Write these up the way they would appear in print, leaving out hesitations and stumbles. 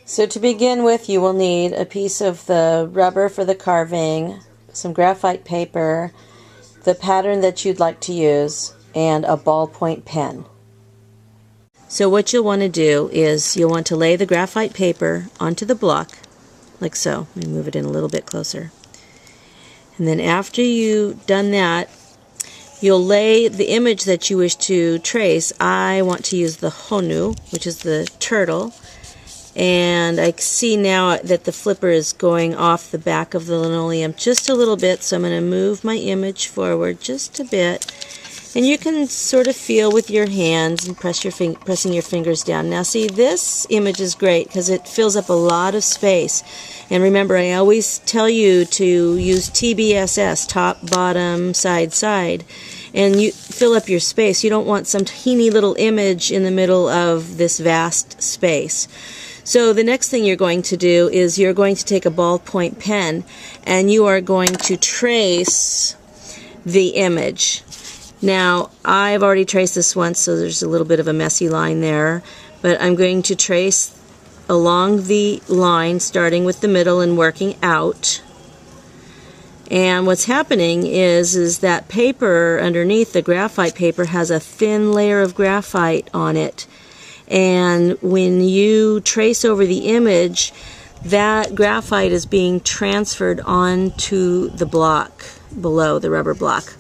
So to begin with, you will need a piece of the rubber for the carving, some graphite paper, the pattern that you'd like to use, and a ballpoint pen. So what you'll want to do is you'll want to lay the graphite paper onto the block, like so. Let me move it in a little bit closer. And then after you've done that, you'll lay the image that you wish to trace. I want to use the Honu, which is the turtle. And I see now that the flipper is going off the back of the linoleum just a little bit, so I'm going to move my image forward just a bit. And you can sort of feel with your hands and pressing your fingers down. Now see, this image is great because it fills up a lot of space. And remember, I always tell you to use TBSS, top, bottom, side, side. And you fill up your space. You don't want some teeny little image in the middle of this vast space. So the next thing you're going to do is you're going to take a ballpoint pen and you are going to trace the image. Now, I've already traced this once, so there's a little bit of a messy line there, but I'm going to trace along the line, starting with the middle and working out. And what's happening is that paper underneath, the graphite paper, has a thin layer of graphite on it. And when you trace over the image, that graphite is being transferred onto the block below, the rubber block.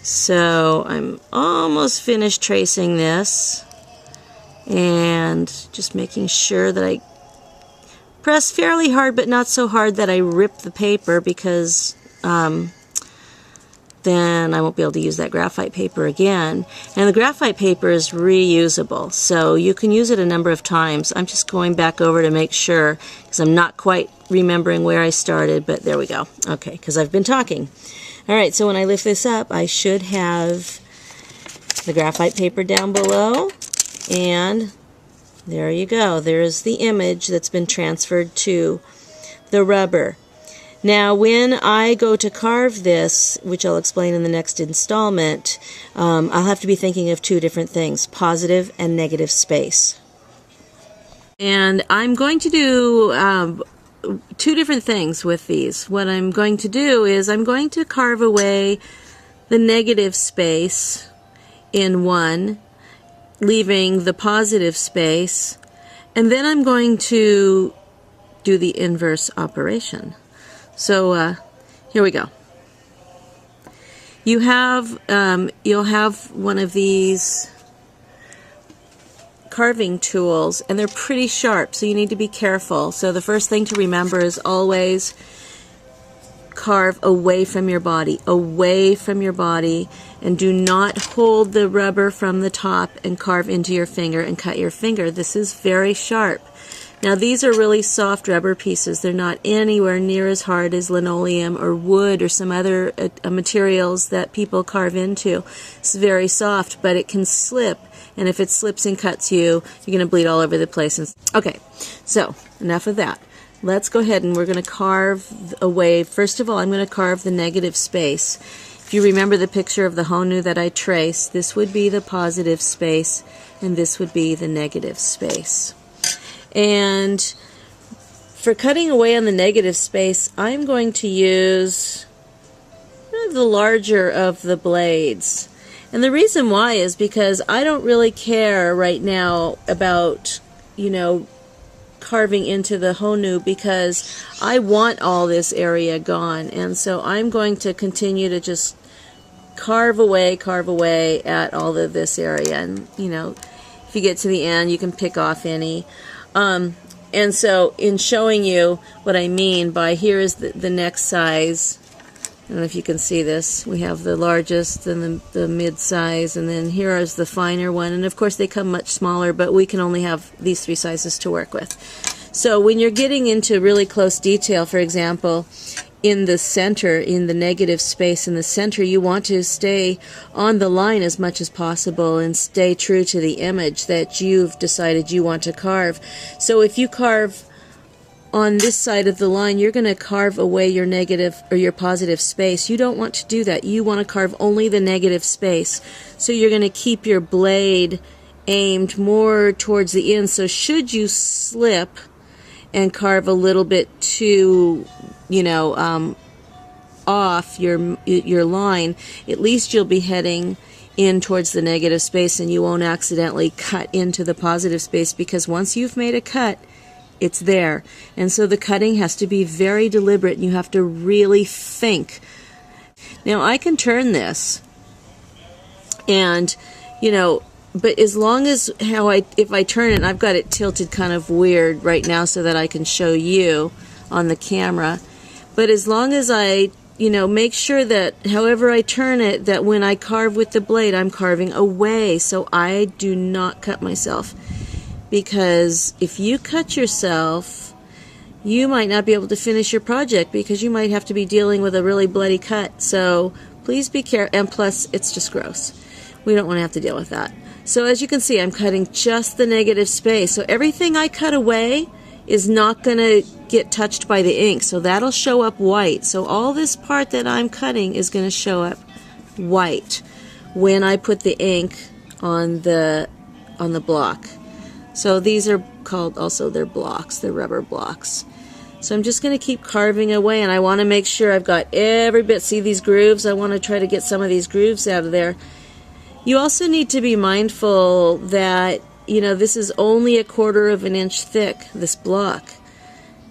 So I'm almost finished tracing this, and just making sure that I press fairly hard, but not so hard that I rip the paper, because then I won't be able to use that graphite paper again. And the graphite paper is reusable, so you can use it a number of times. I'm just going back over to make sure, because I'm not quite remembering where I started, but there we go. Okay, because I've been talking. Alright, so when I lift this up, I should have the graphite paper down below, and there you go. There's the image that's been transferred to the rubber. Now, when I go to carve this, which I'll explain in the next installment, I'll have to be thinking of two different things, positive and negative space. And I'm going to do two different things with these. What I'm going to do is I'm going to carve away the negative space in one, leaving the positive space, and then I'm going to do the inverse operation. So here we go. You'll have one of these carving tools, and they're pretty sharp, so you need to be careful. So the first thing to remember is always carve away from your body, and do not hold the rubber from the top and carve into your finger and cut your finger. This is very sharp. Now, these are really soft rubber pieces. They're not anywhere near as hard as linoleum or wood or some other materials that people carve into. It's very soft, but it can slip, and if it slips and cuts you, you're going to bleed all over the place. Okay, so enough of that. Let's go ahead and we're going to carve away. First of all, I'm going to carve the negative space. If you remember the picture of the Honu that I traced, this would be the positive space, and this would be the negative space. And for cutting away on the negative space, I'm going to use the larger of the blades. And the reason why is because I don't really care right now about, carving into the Honu, because I want all this area gone. And so I'm going to continue to just carve away at all of this area. And, if you get to the end, you can pick off any. And so in showing you what I mean by here is the next size. I don't know if you can see this. We have the largest and the mid-size, and then here is the finer one. And of course they come much smaller, but we can only have these three sizes to work with. So when you're getting into really close detail, for example, in the center, in the negative space in the center, you want to stay on the line as much as possible and stay true to the image that you've decided you want to carve. So if you carve on this side of the line, you're going to carve away your negative or your positive space. You don't want to do that. You want to carve only the negative space. So you're going to keep your blade aimed more towards the end. So should you slip and carve a little bit too, off your line, at least you'll be heading in towards the negative space and you won't accidentally cut into the positive space, because once you've made a cut, it's there. And so the cutting has to be very deliberate and you have to really think. Now I can turn this and, but as long as if I turn it, and I've got it tilted kind of weird right now so that I can show you on the camera, but as long as I make sure that however I turn it, that when I carve with the blade, I'm carving away so I do not cut myself. Because if you cut yourself, you might not be able to finish your project because you might have to be dealing with a really bloody cut. So please be careful, and plus it's just gross. We don't want to have to deal with that. So as you can see, I'm cutting just the negative space. So everything I cut away is not going to get touched by the ink, so that'll show up white. So all this part that I'm cutting is going to show up white when I put the ink on the block. So these are called also, they're blocks, they're rubber blocks. So I'm just going to keep carving away, and I want to make sure I've got every bit. See these grooves? I want to try to get some of these grooves out of there. You also need to be mindful that this is only 1/4 of an inch thick, this block.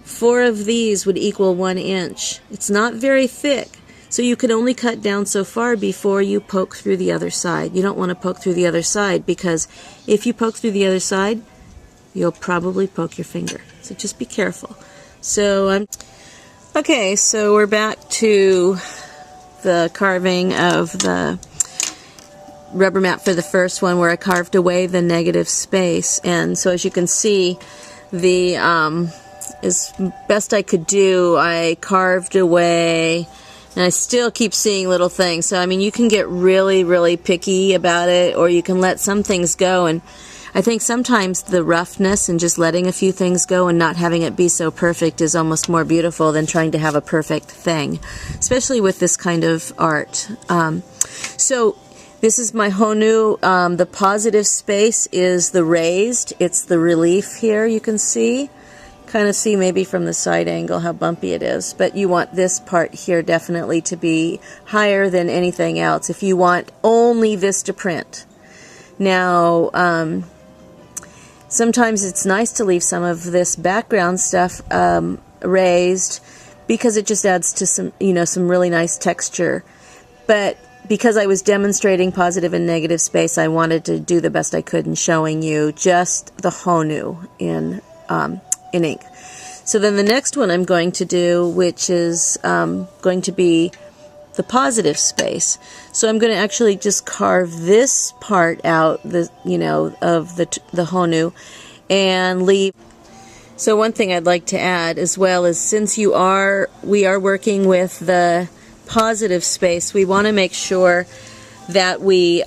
4 of these would equal 1 inch. It's not very thick, so you can only cut down so far before you poke through the other side. You don't want to poke through the other side, because if you poke through the other side, you'll probably poke your finger. So just be careful. So okay, so we're back to the carving of the rubber mat for the first one, where I carved away the negative space. And so as you can see, the as best I could do, I carved away, and I still keep seeing little things. So I mean, you can get really, really picky about it, or you can let some things go. And I think sometimes the roughness and just letting a few things go and not having it be so perfect is almost more beautiful than trying to have a perfect thing, especially with this kind of art. So this is my Honu. The positive space is the raised. It's the relief here, you can see. Kind of see maybe from the side angle how bumpy it is. But you want this part here definitely to be higher than anything else if you want only this to print. Now, sometimes it's nice to leave some of this background stuff raised, because it just adds to some, some really nice texture. But because I was demonstrating positive and negative space, I wanted to do the best I could in showing you just the Honu in ink. So then the next one I'm going to do, which is going to be the positive space. So I'm going to actually just carve this part out, of the Honu, and leave. So one thing I'd like to add as well is, since we are working with the positive space, we want to make sure that we,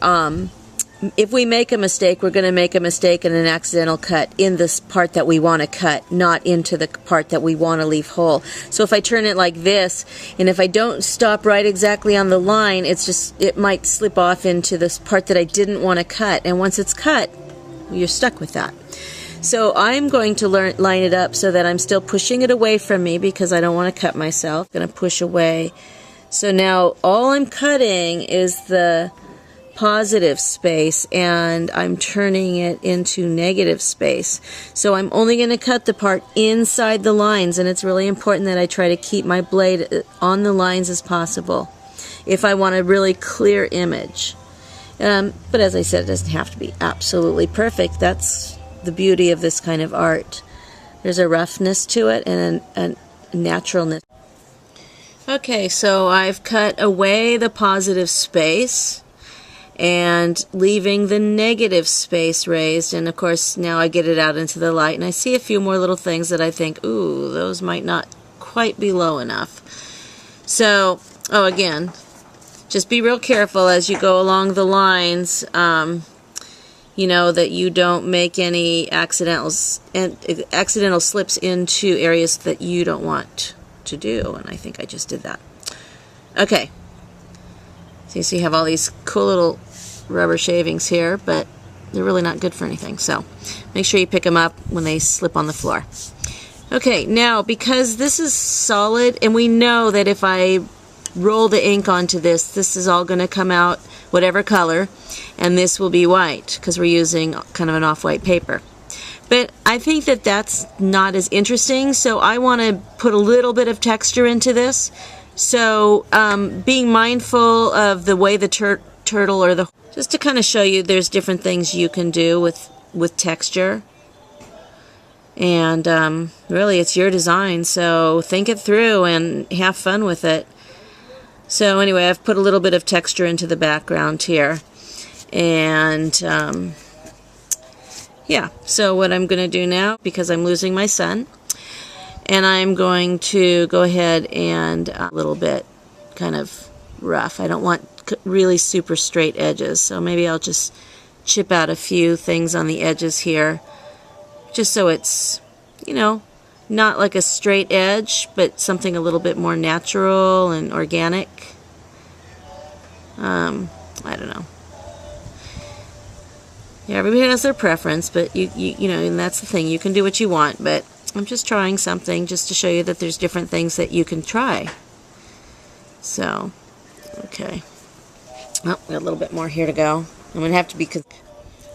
if we make a mistake, we're going to make a mistake and an accidental cut in this part that we want to cut, not into the part that we want to leave whole. So if I turn it like this, and if I don't stop right exactly on the line, it might slip off into this part that I didn't want to cut. And once it's cut, you're stuck with that. So I'm going to line it up so that I'm still pushing it away from me, because I don't want to cut myself. I'm going to push away. So now all I'm cutting is the positive space, and I'm turning it into negative space. So I'm only going to cut the part inside the lines, and it's really important that I try to keep my blade on the lines as possible if I want a really clear image. But as I said, it doesn't have to be absolutely perfect. That's the beauty of this kind of art. There's a roughness to it and a naturalness. Okay, so I've cut away the positive space and leaving the negative space raised, and of course now I get it out into the light, and I see a few more little things that I think, ooh, those might not quite be low enough. So, again, just be real careful as you go along the lines, that you don't make any accidental slips into areas that you don't want to do, and I think I just did that. Okay. So you have all these cool little rubber shavings here, but they're really not good for anything. So make sure you pick them up when they slip on the floor. Okay, now because this is solid, and we know that if I roll the ink onto this, this is all going to come out whatever color, and this will be white because we're using kind of an off-white paper. But I think that that's not as interesting, so I want to put a little bit of texture into this. So being mindful of the way the turtle or the... Just to kind of show you there's different things you can do with texture. And really it's your design, so think it through and have fun with it. So anyway, I've put a little bit of texture into the background here. And yeah, so what I'm going to do now, because I'm losing my son, and I'm going to go ahead and a little bit kind of rough. I don't want really super straight edges, so maybe I'll just chip out a few things on the edges here, just so it's, you know, not like a straight edge, but something a little bit more natural and organic. I don't know. Yeah, everybody has their preference, but you know, and that's the thing. You can do what you want, but I'm just trying something just to show you that there's different things that you can try. So, okay. Oh, got a little bit more here to go. I'm going to have to be...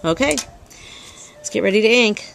Okay, let's get ready to ink.